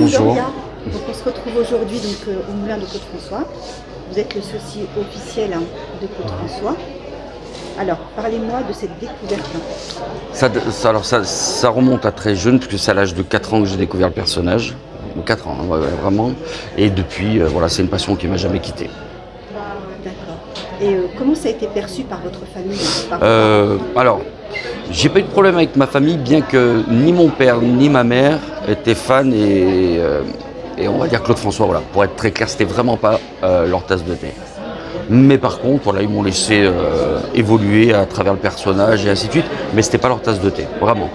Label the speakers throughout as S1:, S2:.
S1: Franck
S2: Bonjour.
S1: Doria. Donc on se retrouve aujourd'hui au moulin de Claude François. Vous êtes le sosie officiel de Claude François. Alors, parlez-moi de cette découverte.
S2: Ça remonte à très jeune, puisque c'est à l'âge de 4 ans que j'ai découvert le personnage. 4 ans, ouais, vraiment. Et depuis, voilà, c'est une passion qui ne m'a jamais quitté.
S1: D'accord. Et comment ça a été perçu par votre famille
S2: Alors, j'ai pas eu de problème avec ma famille, bien que ni mon père ni ma mère étaient fans et on va dire Claude François, voilà, pour être très clair, c'était vraiment pas leur tasse de thé. Mais par contre, voilà, ils m'ont laissé évoluer à travers le personnage et ainsi de suite, mais c'était pas leur tasse de thé, vraiment.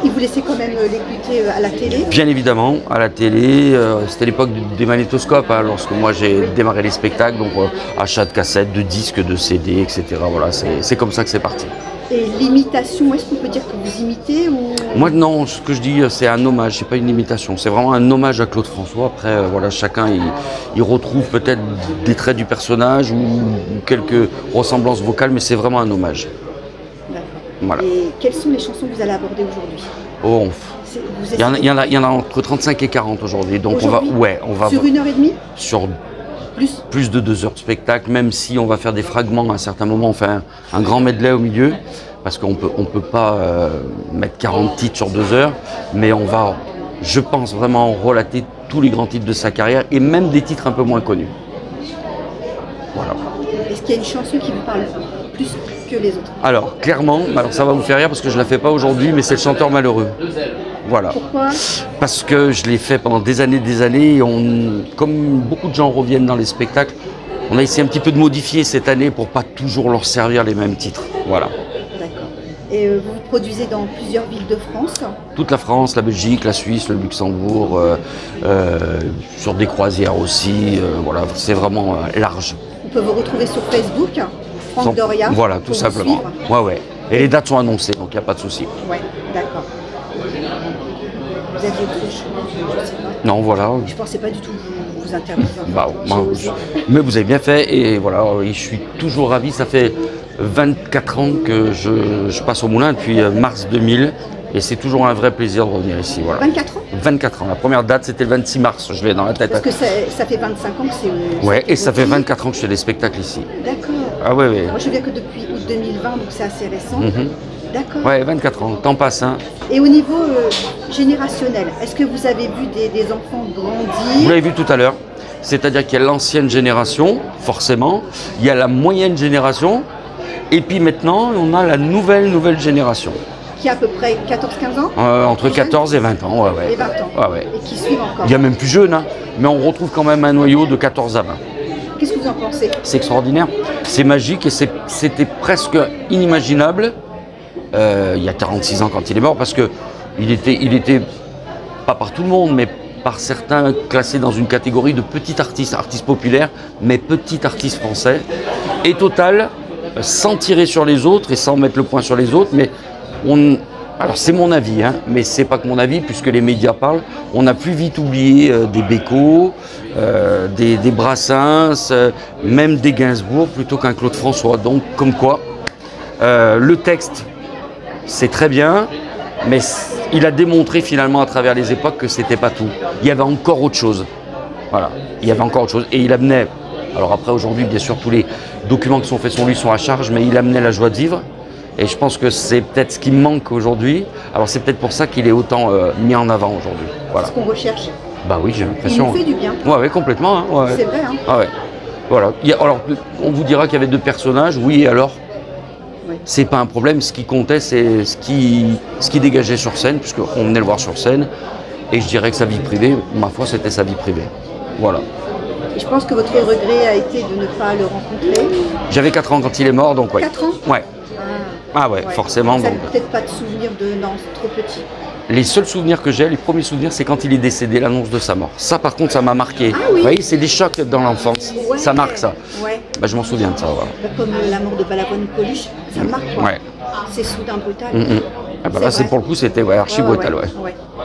S1: Ils vous laissaient quand même l'écouter à la télé?
S2: Bien évidemment, à la télé, c'était l'époque des magnétoscopes, hein, lorsque moi j'ai démarré les spectacles, donc achat de cassettes, de disques, de CD, etc. Voilà, c'est comme ça que c'est parti.
S1: Et l'imitation, est-ce qu'on peut dire que vous imitez ou...
S2: Moi non, ce que je dis c'est un hommage, c'est pas une imitation, c'est vraiment un hommage à Claude François. Après voilà, chacun il retrouve peut-être des traits du personnage ou quelques ressemblances vocales, mais c'est vraiment un hommage.
S1: D'accord.
S2: Voilà.
S1: Et quelles sont les chansons que vous allez aborder aujourd'hui?
S2: Oh, il y en a entre 35 et 40 aujourd'hui, donc on va
S1: sur 1h30?
S2: Sur plus de 2 heures de spectacle, même si on va faire des fragments à un certain moment, on fait un grand medley au milieu, parce qu'on peut pas mettre 40 titres sur 2 heures, mais on va, je pense, vraiment relater tous les grands titres de sa carrière, et même des titres un peu moins connus. Voilà.
S1: Est-ce qu'il y a une chanson qui vous parle plus que les autres?
S2: Alors, clairement, ça va vous faire rire, parce que je ne la fais pas aujourd'hui, mais c'est Le Chanteur Malheureux. Voilà.
S1: Pourquoi?
S2: Parce que je l'ai fait pendant des années, et comme beaucoup de gens reviennent dans les spectacles, on a essayé un petit peu de modifier cette année pour pas toujours leur servir les mêmes titres. Voilà.
S1: D'accord. Et vous vous produisez dans plusieurs villes de France?
S2: Toute la France, la Belgique, la Suisse, le Luxembourg, sur des croisières aussi. Voilà, c'est vraiment large.
S1: On peut vous retrouver sur Facebook, Franck Doria.
S2: Voilà, tout simplement. Ouais. Et les dates sont annoncées, donc il n'y a pas de souci.
S1: Ouais, d'accord. Vous aviez autre chose? Je sais pas.
S2: Non, voilà.
S1: Je pensais pas du tout vous interviewer.
S2: Mais vous avez bien fait, et voilà, je suis toujours ravi. Ça fait 24 ans que je passe au moulin, depuis mars 2000, et c'est toujours un vrai plaisir de revenir ici. Voilà.
S1: 24 ans?
S2: 24 ans. La première date, c'était le 26 mars, je l'ai dans la tête.
S1: Parce que ça fait 25 ans que c'est...
S2: Ouais, et ça fait 24 ans que je fais des spectacles ici.
S1: D'accord.
S2: Ah ouais.
S1: Moi, je viens que depuis août 2020, donc c'est assez récent. D'accord.
S2: Ouais, 24 ans, le temps passe, hein.
S1: Et au niveau générationnel, est-ce que vous avez vu des enfants grandir?
S2: Vous l'avez vu tout à l'heure, c'est-à-dire qu'il y a l'ancienne génération, forcément, il y a la moyenne génération, et puis maintenant, on a la nouvelle génération.
S1: Qui a à peu près 14-15 ans?
S2: Entre 14 et 20 ans, ouais.
S1: Et 20 ans.
S2: Ouais.
S1: Et qui suivent encore.
S2: Il y a même plus jeune, hein, mais on retrouve quand même un noyau de 14 à 20.
S1: Qu'est-ce que vous en pensez?
S2: C'est extraordinaire, c'est magique, et c'était presque inimaginable il y a 46 ans quand il est mort, parce que il était pas par tout le monde, mais par certains classé dans une catégorie de petits artistes populaires, mais petits artistes français. Et Total, sans tirer sur les autres et sans mettre le point sur les autres, mais alors c'est mon avis, hein, mais c'est pas que mon avis, puisque les médias parlent, on a plus vite oublié des Bécaud, des Brassens, même des Gainsbourg, plutôt qu'un Claude François. Donc comme quoi, le texte, c'est très bien, mais il a démontré finalement à travers les époques que c'était pas tout. Il y avait encore autre chose. Voilà, il y avait encore autre chose. Et il amenait, alors après aujourd'hui bien sûr tous les documents qui sont faits sur lui sont à charge, mais il amenait la joie de vivre. Et je pense que c'est peut-être ce qui me manque aujourd'hui. Alors c'est peut-être pour ça qu'il est autant mis en avant aujourd'hui. Voilà.
S1: C'est ce qu'on recherche.
S2: Bah oui, j'ai l'impression.
S1: Il nous fait du bien.
S2: Ouais, complètement. Hein, ouais.
S1: C'est vrai. Hein.
S2: Ah ouais. Voilà. Alors on vous dira qu'il y avait 2 personnages, oui, et alors c'est pas un problème, ce qui comptait, c'est ce qui dégageait sur scène, puisqu'on venait le voir sur scène, et je dirais que sa vie privée, ma foi, c'était sa vie privée. Voilà.
S1: Et je pense que votre regret a été de ne pas le rencontrer.
S2: J'avais 4 ans quand il est mort, donc ouais.
S1: 4 ans?
S2: Ouais. Ah ouais, forcément.
S1: Vous n'avez
S2: donc...
S1: peut-être pas de souvenir de... Non, c'est trop petit.
S2: Les seuls souvenirs que j'ai, les premiers souvenirs, c'est quand il est décédé, l'annonce de sa mort. Ça, par contre, ça m'a marqué.
S1: Ah oui.
S2: Vous voyez, c'est des chocs dans l'enfance.
S1: Ouais.
S2: Ça marque, ça.
S1: Ouais.
S2: Bah, je m'en souviens de ça, voilà.
S1: Comme la mort de Balavoine Coluche, ça marque, quoi.
S2: Ouais.
S1: C'est soudain, brutal.
S2: Ah bah là, c'est pour le coup, c'était archi brutal, ouais.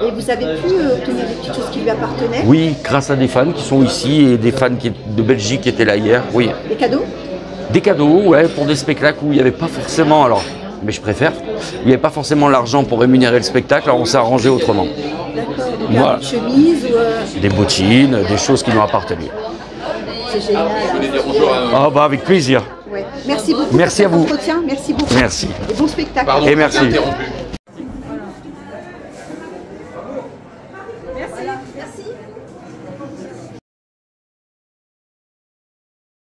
S1: Et vous avez pu obtenir des petites choses qui lui appartenaient?
S2: Oui, grâce à des fans qui sont ici et des fans de Belgique qui étaient là hier, oui.
S1: Des cadeaux?
S2: Des cadeaux, ouais, pour des spectacles où il n'y avait pas forcément, alors, mais je préfère. Il n'y avait pas forcément l'argent pour rémunérer le spectacle, alors on s'est arrangé autrement.
S1: D'accord, donc
S2: Voilà.
S1: une chemise ou...
S2: Des bottines, des choses qui m'ont appartenu.
S1: C'est génial.
S2: Ah bah avec plaisir.
S1: Ouais. Merci beaucoup
S2: Merci
S1: pour
S2: à vous.
S1: cet entretien. Merci beaucoup.
S2: Merci.
S1: Et bon spectacle.
S3: Pardon,
S2: Et merci.
S3: interrompu.